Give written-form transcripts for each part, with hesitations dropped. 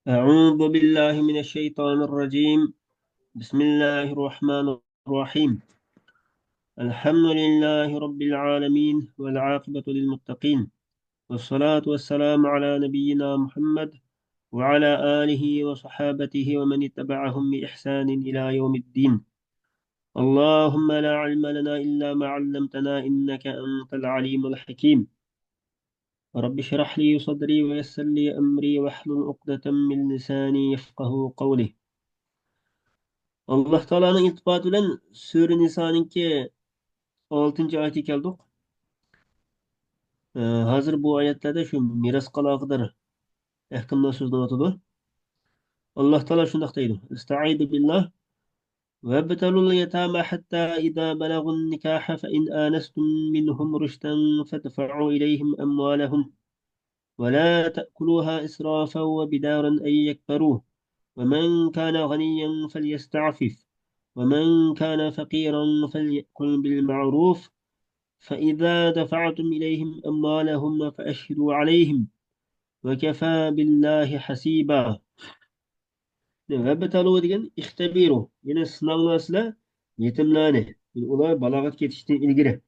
أعوذ بالله من الشيطان الرجيم. بسم الله الرحمن الرحيم. الحمد لله رب العالمين والعاقبة للمتقين، والصلاة والسلام على نبينا محمد وعلى آله وصحابته ومن اتبعهم بإحسان إلى يوم الدين. اللهم لا علم لنا إلا ما علمتنا إنك أنت العليم الحكيم. رب اشرح لي صدري ويسر لي أمري واحلل عقدة من لساني يفقه قولي. Allah Teala'nın iltifat bilen Sure Nisa'nınki 6. ayeti keldik. Hazır bu ayetlerde şu miras kalakıdır. Ehkamdan sözünü atıdı. Allah Teala şundak deydi. Estaizu billah. وَابْتَلُوا الْيَتَامَى حَتَّى إِذَا بَلَغُوا النِّكَاحَ فَإِنْ آنَسْتُم مِّنْهُمْ رُشْدًا فَادْفَعُوا إِلَيْهِمْ أَمْوَالَهُمْ وَلَا تَأْكُلُوهَا إِسْرَافًا وَبِدَارًا أَن يَكْبَرُوا وَمَنْ كَانَ غَنِيًّا فَلْيَسْتَعْفِفْ وَمَنْ كَانَ فَقِيرًا فَلْيَأْكُلْ بِالْمَعْرُوفِ فإذا دفعتم إليهم أموالهم فأشهدوا عليهم وكفى بالله حسيبا. Ve degan ixtabiru. Yine sınavlasıla yetimlerni. Yani ular balagat yetiştiği ilgili.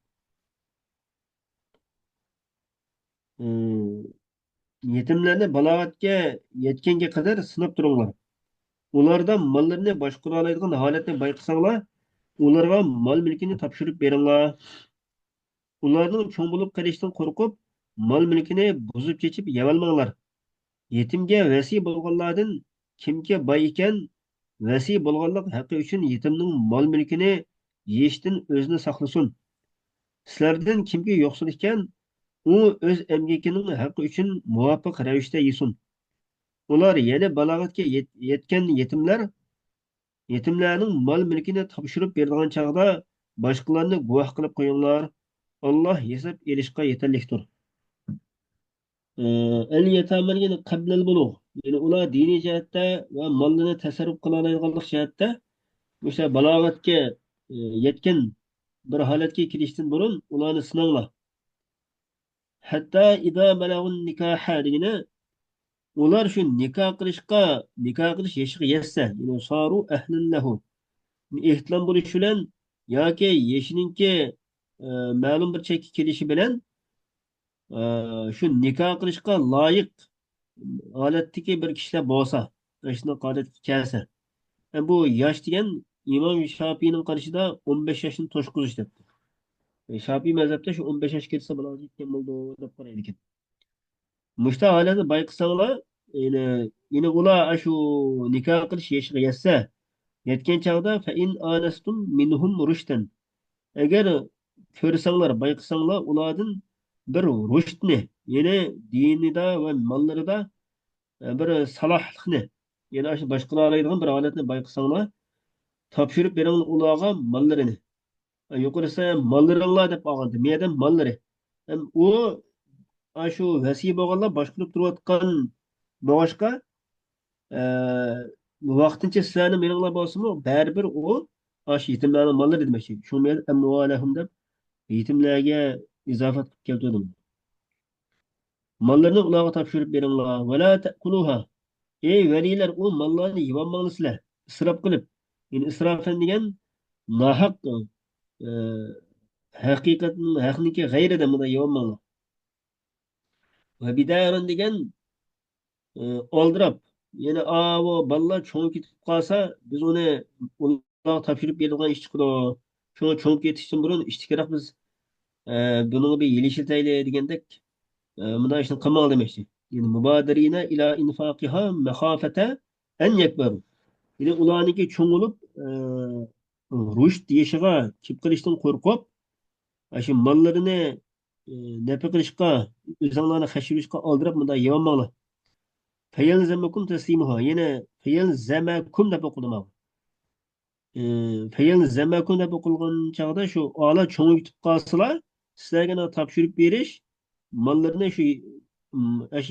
Hmm, yetimlerni balagatga yetkenga kadar sınab turinglar. Ulardan mallarını boshqara oladigan holatni bayqasanglar, ularga mal mulkini topshirib beringlar. Ularning cho'ng bo'lib qolishdan qo'rqib, mal mulkini buzib kechib yevolmanglar. Yetimge vəsiy bolğanlardan kimki boy ekan, vəsiy bolğanlıq haqqı üçün yetimning mol mulkini yeyishdan o'zini saqlasin. Sizlardan kimki yo'qsul ekan, u o'z emgikining haqqi uchun muvofiq ravishda yesin. Ular yana balog'atga yetgan yetimlarning mol mulkini topshirib beradigan chog'da boshqalarni guvoh qilib qo'yinglar. Alloh hisob elishga yetarlikdir. El yetamelgini qablal buluq. Yani ular dini cihatte ve malını tasarruf kılalaydiganlık cihatte o'sha balog'atga yetgan bir holatga kirishdan burun ularni sinanglar. Hatto ida balagun nikoha degani ular shu nikoh qilish yoshiga yetsa, yani soru ahlun lahu. Ehtilom bo'lishi bilan yoki yeshininki ma'lum bir chekka kelishi bilan shu nikoh qilishga loyiq holatdagi bir kishilar bo'lsa, shunday holatga kelsa, bu yosh degan imom Shofiyning qarashida 15 yoshni to'shqizish debdi. Shofiy mazhabda shu 15 yoshga kirsa bo'ladi yetgan bo'ldi deb qaraydi ekan. Mushta holatni bayqasanglar, yine ular shu nikoh qilish yoshiga yetgan chog'da fa in anastum minhum rushdan, agar ko'rsanglar, bayqasanglar ulardan bir rushdni, ya'ni dinida va mollarida bir salohlikni, ya'ni shu boshqalar oladigan bir holatni bayqasanglar, topshirib bering ularga mollarini. Yuqorisi mollaringlar deb olganda medan mollari. U shu vasiy bo'lganlar boshqarib turayotgan boshqa vaqtincha sizlarni meninglar bo'lsinmi, baribir u shu yetimlarning mollari demoqchi. Shu men amvalahum deb yetimlarga izofat qilib keltirdim. Mollarni ularga topshirib beringlar. Va la ta'kuluha. Ey valilar, u mollarni yevolmanglar, isrof qilib. Yani israfan degan nohaq haqiqatni haqniki g'ayrida buni yevolmanglar. Va bidaran degan oldirab, ya'ni o bolalar cho'ng ketib qolsa, biz uni ularga topshirib beradigan ish chiqadi. Shu cho'ng ketishdan burun ishtiroq biz buni bir yilishitayli degandek bunday ishni qilmang demoqchi. Yani mubadirina ila infaqiha mahafata an yakbaru. Yani ularniki cho'ngilib rushd yeshiga kelib qilishdan qo'rqib, shu mollarini nafa qilishga, o'zinglarni xashirishga oldirab bunday yevolmanglar. Feyelzemekum teslimuha. Yine feyelzemekum deb o'qidim. Feyelzemekum deb o'qilgan chog'da shu ola cho'ng yutib qolsalar, sizlarga topshirib berish, mollarini shu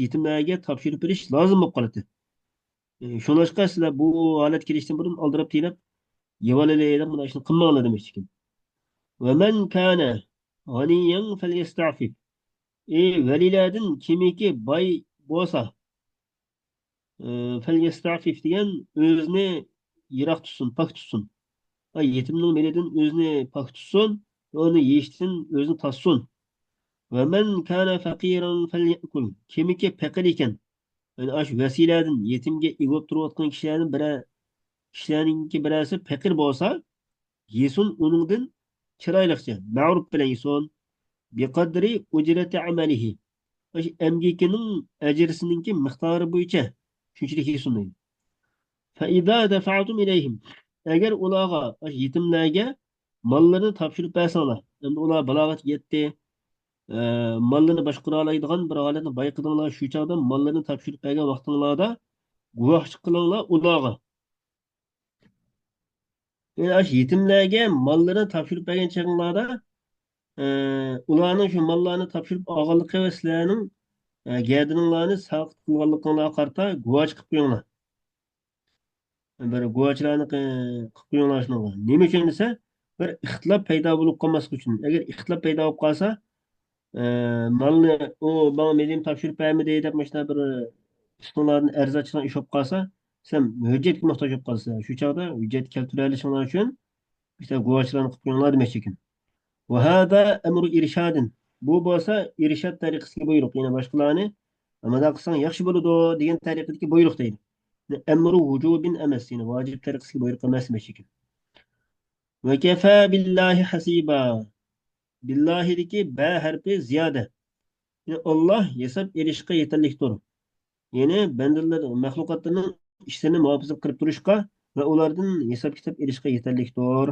yetimlarga topshirib berish lozim bo'lib qoladi. Shunlashqa sizlar bu holat kelishdan burun oldirab tinib, yevalaylar buni ishni qilmanglar demoqchi ekan. Ve men kana ganiyan felyestafif. Velilerden kimiki bay bo'lsa, Fel degan o'zini yiroq tutsin, pok tutsin. Yetimning belidan o'zini pok tutsin, uni yeyishdan o'zini tassin. Va man kana faqiran falyakul. Kimiki faqir ekan, yani shu vasiladan yetimga egib turayotgan kishilarninki birasi faqir bo'lsa, yesin uningdan chiroyliqcha, ma'ruf bilan yesin. Biqadri ujrati amalihi. Shu emgikining ajrisininki miqdori bo'yicha shunchalik yesin deydi. Fa idza dafa'tum ilayhim. Agar ularga yetimlarga mollarni topshirib bersanglar, endi ular balog'atga yetdi, mollarni boshqara oladigan bir holatni bayqadinglar, shu chog'da mollarni topshirib bergan vaqtinglarda guvohchilik qilinglar ularga. Yani shu yetimlarga mollarni topshirib bergan chog'larda ularning shu mollarni topshirib olganligi va sizlarning gardininglarni saqit qilganliginglarga qarata guvohchilik qilib qo'yinglar. Bir guvohchilarni qilib qo'yinglar shunaqa. Nima uchun desa, bir ixtilof paydo bo'lib qolmaslik uchun. Agar ixtilof paydo bo'lib qolsa, molni u bana medim topshirib bermidi deb mana shunday bir ustunlardan arzachilgan ish bo'lib qolsa, sen hujjatga muhtoj bo'lib qolsa, shu chog'da hujjat keltira olishinglar uchun işte guvohchilarni qilib qo'yinglar demoqchi ekan. Va hada amru irshadin. Bu bo'lsa irshad tariqasiga buyruq. Ya'ni boshqalarni amada qilsang yaxshi bo'ladi degan tariqadagi buyruq deydi. Amru vujubin emas. Yani vacib tariqasiga buyruq emas demoqchi ekan. Ve kefa billahi hasiba. Billahideki ba harfi ziyade. Yani Allah hesap erişke yeterliktir. Yani bendirler mahlukatlarının işlerini muhafaza kırıp duruşka ve onlardan hesap kitap erişke yeterliktir.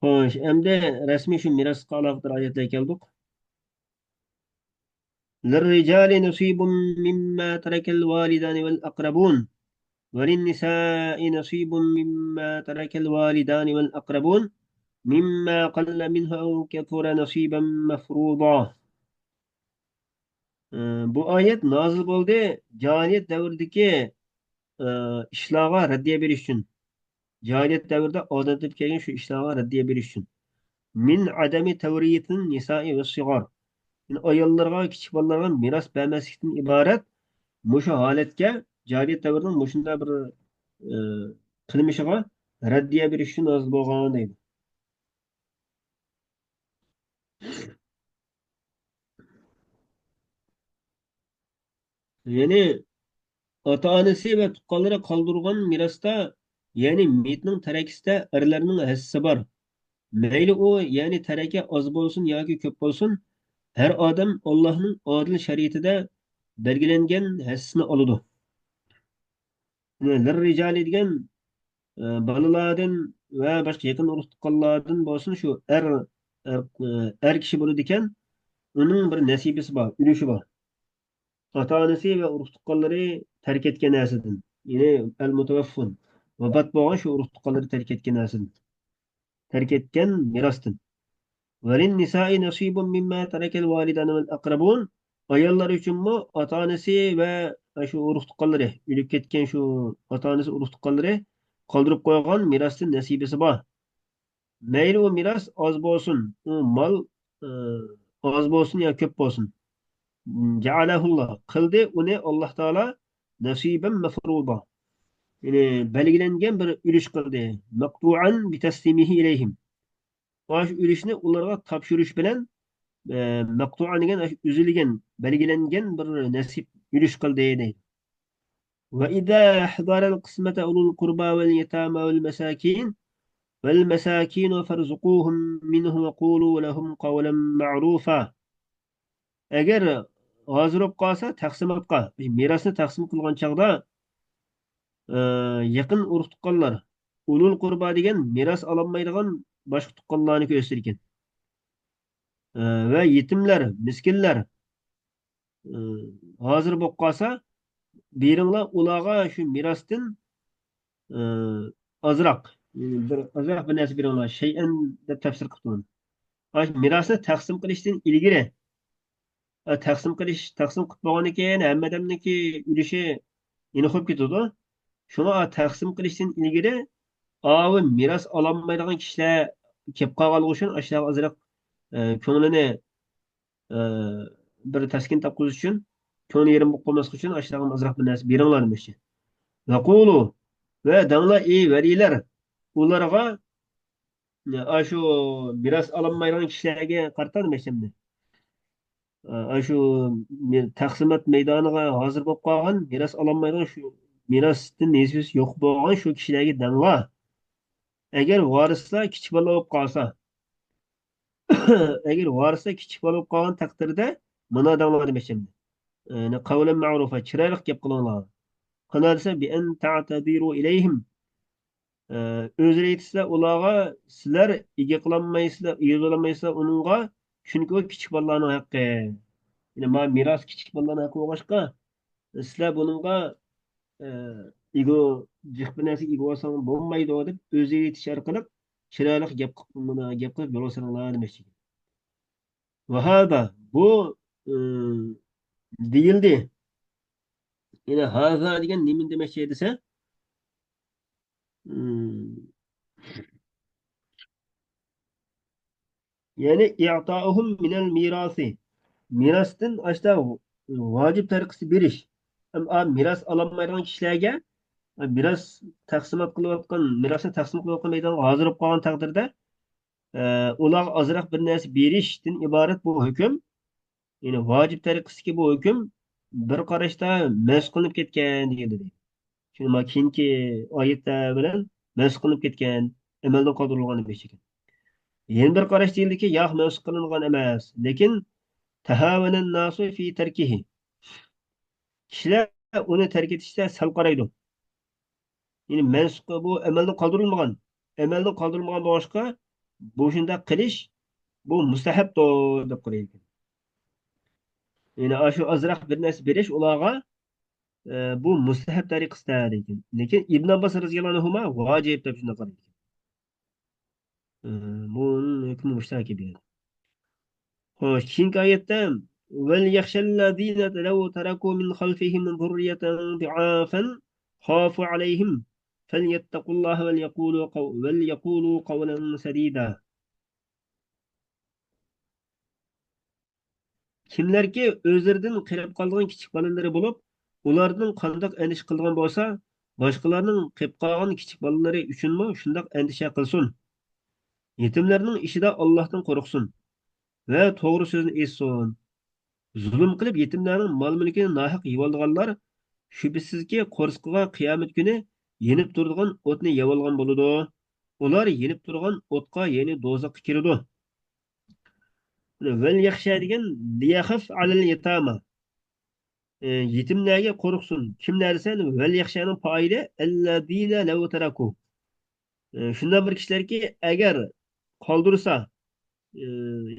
Hoş, hem de resmi şu miras kalakdır ayetle geldik. للرجال نصيب مما ترك الوالدان والأقربون وللنساء نصيب مما ترك الوالدان والأقربون مما قل منه أو كثر نصيبا مفروضا. Bu ayet nazil oldu cahiliyet devrideki işlağa reddiye bir için. Cahiliyet devirde adet edip kelgen şu işlağa reddiye bir için. Min ademi tevriyetin nisai ve sigar. Yani ayollarga, kichik bolalarga miras bermaslikdan iborat mushu holatga jahiliyat davrining mushunday bir e, qilmishiga raddiya berish uchun nozil bo'lgan deydi. Ya'ni ota-onasi va tuqqanlari qoldirgan mirosda, ya'ni mayitning tarakisida erlarning hissasi bor. Mayli u ya'ni taraka oz bo'lsin yoki ko'p bo'lsin, har odam Allohning odil shariatida belgilangan hissini oladi. Lir-rijali degan bolalardan va boshqa yaqin urug' tuqqanlardan bo'lsin shu er kishi bo'ladi ekan, uning bir nasibasi bor, ulushi bor. Ota-onasi va urug' tuqqanlari tark etgan narsadan, ya'ni al-mutawaffin vafot bo'lgan shu urug' tuqqanlari tark etgan narsadan, tark etgan merosdan. Valin nisa'i nasibun mimma tarakal validani val aqrabun. Ayollar uchunmi ota-onasi va shu urug' tuqqanlari, o'lib ketgan shu ota-onasi urug' tuqqanlari qoldirib qo'ygan merosdan nasibasi bor. Mayli u miros oz bo'lsin, u mol e, oz bo'lsin yo ko'p bo'lsin. Ja'alahulloh qildi uni Alloh taolo nasiban mafruḍa. Ya'ni belgilangan bir ulush qildi. Maqtu'an bi taslimihi ilayhim. Shu ulushni ularga topshirish bilan maqtu'an degan uzilgan, belgilangan bir nasib ulush qildi deydi. Va idza hadara al-qismata ulul qurba wal yatama wal masakin والمساكين فارزقوهم منه وقولوا لهم قولا معروفا. Agar hozir bo'lib qolsa taqsimotga, merosni taqsim qilgan chog'da yaqin urug' tuqqanlar, ulul qurba degan meros ololmaydigan boshqa tuqqanlarni ko'rsatgan. Va yetimlar, miskinlar hozir bo'lib qolsa, beringlar ularga shu merosdan ozroq, ozroq bir narsa beringlar, shay'an deb tafsir qildim. Merosni taqsim qilishdan ilgari taqsim qilib bo'lgandan keyin hamma odamniki ulushi aniqib ketadi. Shuni taqsim qilishdan ilgari meros ololmaydigan kishilar kelib qolganligi uchun ashlar ozroq ko'nglini e, bir taskin topqizish uchun ko'ngli yerim bo'lib qolmaslik uchun ashlarga ozroq bir narsa beringlar demoqchi. Vaqulu va danglar ey valiylar ularga shu miros ololmaydigan kishilarga qarata demoqchi. Shu taqsimot maydoniga hozir bo'lib qolgan miros ololmaydigan shu mirosdan nesibasi yo'q bo'lgan shu kishilarga danglar agar varislar kichik bola bo'lib qolsa agar varislar kichik bola bo'lib qolgan taqdirda mana danglar demoqchi. Qavlan ma'rufa chiroyli gap qilinglar. Qana desa bi an ta'tabiru ilayhim. O'zlari aytsa ularga sizlar ega qilolmaysizlar, ega qilolmaysizlar uningga chunki u kichik bolalarning haqqi. Ya'ni ma miros kichik bolalarning haqqi bo'lg'achqa sizlar buningga ego jiq bir narsaga ega bo'lsang bo'lmaydi deb o'zi aytish orqali chiroyli gap qilib yo'l olsanglar demoqchi. Va hada bu e, deyildi. Yine haza degan nima demoqchi desa ya'ni i'ta'uhum minal mirasi mirosdan ashta vojib tariqasida berish. Miros ololmaydigan kishilarga miros taqsimot qilayotgan mirosni taqsim qilayotgan maydonga hozir bo'lib qolgan taqdirda ularga ozroq bir narsa berishdan iborat bu hukm. Ya'ni vojib tariqasidagi bu hukm bir qarashda mas qilinib ketgan deyildi. Shuni keyingi oyatda bilan mas qilinib ketgan amaldan qoldirilgan demiş ekan. Yana bir qarash deyildiki, yo'q mas qilingan emas, lekin tahawanan nasu fi tarkihi. Kishilar uni tark etishda sal qaraydi. Ya'ni mas bu amaldan qoldirilmagan. Amaldan qoldirilmagan boshqa bu shunda qilish bu mustahabdir deb qaraydi. Ya'ni shu azroq bir narsa berish ularga bu mustahab tariqasida lekin. Lekin Ibn Abbas roziyallohu anhu vojib deb shunday qaraydi. Bu hukmi mushtaki bir. Xo'sh, keyingi oyatda وَلْيَخْشَ الَّذِينَ لَوْ تَرَكُوا مِنْ خَلْفِهِمْ ذُرِّيَّةً ضِعَافًا خَافُوا عَلَيْهِمْ فَلْيَتَّقُوا اللَّهَ وَلْيَقُولُوا قَوْلًا سَدِيدًا. Kimlarki o'zlaridan qilib qolgan kichik bolalari bo'lib, ularning qandoq andish qilgan bo'lsa, boshqalarning qilib qolgan kichik bolalari uchunmi shundoq andisha qilsin. Yetimlarning ishida Allohdan qo'rqsin va to'g'ri so'zni aytsin. Zulm qilib yetimlarning mol-mulkini nohaq yevolganlar shubhisizki qo'rsqiga qiyomat kuni yenib turadigan o'tni yevolgan bo'ladi. Ular yenib turgan o'tqa, ya'ni do'zaxga kiradi. Val yaxsha degan liyaxaf alal yatama. Yetimlarga qo'rqsin. Kimlar desa val yaxshaning foyili allazina law taraku. Shunday bir kishilarki agar qoldirsa,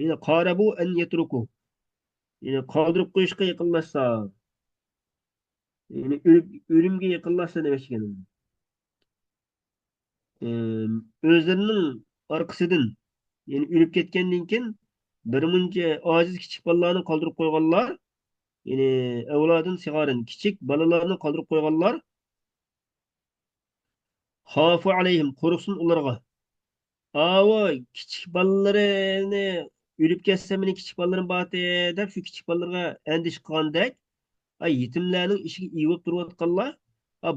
ya'ni qarabu an yatruku. Ya'ni qoldirib qo'yishga yaqinlashsa, ya'ni o'limga yaqinlashsa demek ekan. O'zlarining orqasidan, ya'ni o'lib ketgandan keyin bir muncha ojiz kichik bolalarni qoldirib qo'yganlar, ya'ni avlodin sigarin kichik bolalarni qoldirib qo'yganlar xafu alayhim qo'rqsin ularga. Avo kichik bolalarini o'lib ketsa meni kichik bolalarim bor deb shu kichik bolalarga andish qilgandek yetimlarning ishiga ivib turayotganlar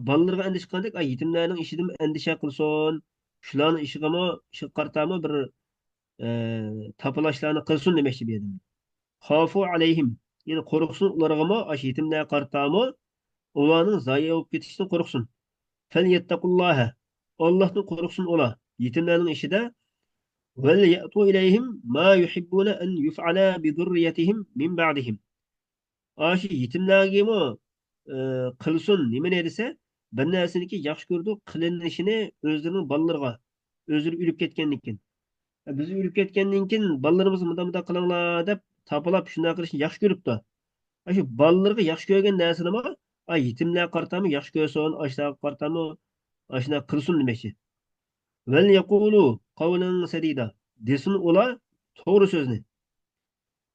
bolalarga andish qilgandek yetimlarning ishidan andisha qilsin. Shularning ishiga qartami bir tapılashlarni qilsin demoqchi bu yerda. Xafu alayhim. Ya'ni qo'rqsin ularga yetimlarga qartami ularning zoya bo'lib ketishidan qo'rqsin. Falyattaqulloha. Allohdan qo'rqsin ular yetimlarning ishida val ya'tu ilayhim ma yuhibbuna an yuf'ala bi dhurriyyatihim min ba'dihim. Aşı yetimlargami qilsin nima desa bir narsaniki yaxshi ko'rdi qilinishini o'zlarining bolalarga o'zlari o'lib ketgandan keyin biz o'lib ketgandan keyin bolalarimizni bunday qilinglar deb tapalab shunday qilishni yaxshi ko'ribdi. Shu bolalarga yaxshi ko'rgan narsanimi yetimlarga qaratami yaxshi ko'rsin, ashlarga qaratami ashuna qilsin demoqchi. Val yaqulu qawlan sadida desin ular to'g'ri so'zni.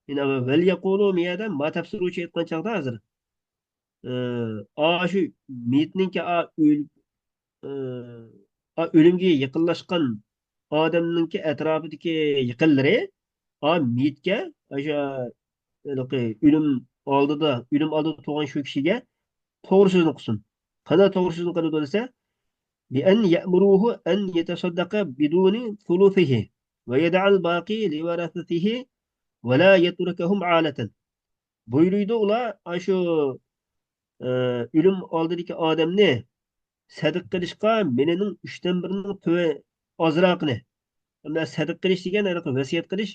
Yine vel yaqulu miyada ma tafsiruvchi aytgan chaqda hozir shu miyatninki o'limga yaqinlashgan odamninki atrofidagi yaqinlari miyatga o'sha o'lim oldida, o'lim oldida tug'an shu kishiga to'g'ri so'zni qilsin. Qanday to'g'ri so'zni qiladi desa, بأن يأمروه أن يتصدق بدون ثلثه ويدع الباقي لورثته ولا يتركهم عالة. Buyuruydu ular shu o'lim oldidagi odamni sadaq qilishga mening uchdan birining tuvi ozroqini. Sadaq qilish degan vasiyat qilish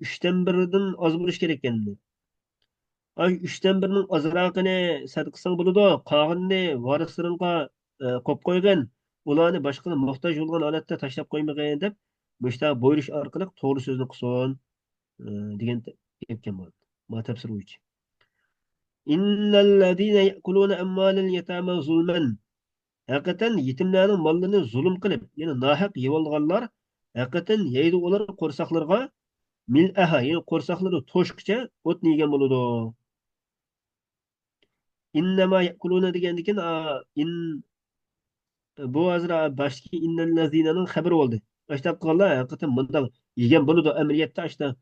uchdan biridan oz bo'lishi kerak ekan. Uchdan birining ozroqini sadaq qilsang bo'ladi. Qolganini varislaringga qo'yib qo'ygan. Ularni boshqa muhtoj bo'lgan holatda tashlab qo'ymag'in deb mushta buyurish orqali to'g'ri so'zni qilsin degan aytgan bo'ladi. Ma tafsir bo'yicha. İnnellezîne ye'kulûne emmâlel yetâmâ zulmen. Hakikaten yetimlerin malını zulüm kılıp, yani nahak yivolganlar, hakikaten yeydi ular korsaklarga mil'aha, yani korsakları toşkıça ot nigen buludu. İnnemâ ye'kulûne degendikin, bu azra başki innellezînenin haberi oldu. Açta kallar, hakikaten bundan yegen buludu, emniyette açta,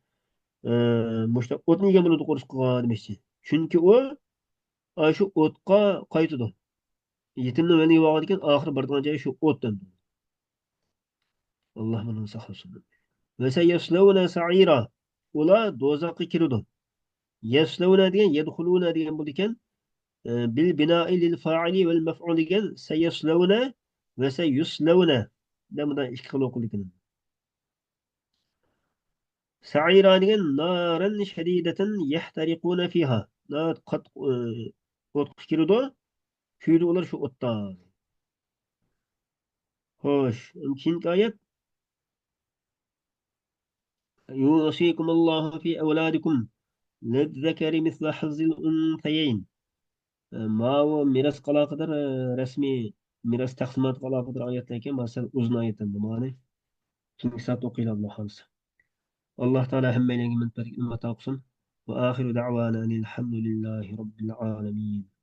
muşta ot nigen buludu korsaklarga demişti. Çünkü o, şu otka kaytıdı. Yetimni meni yuborgan ekan, oxiri boradigan joyi shu o'tdan. Alloh bundan saqlasin. Va sayaslawna sa'ira. Ular do'zaxga kiradi. Yaslawna degan yadkhuluna degan bo'ldi ekan. Bil bina'i lil fa'ili val maf'ul degan sayaslawna va sayuslawna. Bundan ikki xil o'qildi ekan. Sa'ira degan naran shadidatan yahtariquna fiha. Nar qat o'tga kiradi. Kuydi ular shu o'tda. Xo'sh, keyingi oyat يوصيكم الله في أولادكم للذكر مثل حظ الأنثيين. ما هو ميراث قلا قدر رسمي ميراث تقسيمات قلا قدر آيات لكن مثلا أذن آيات ماني شنو سات وقيل الله خالص. الله تعالى هم من فريق ما تقسم وآخر دعوانا أن الحمد لله رب العالمين.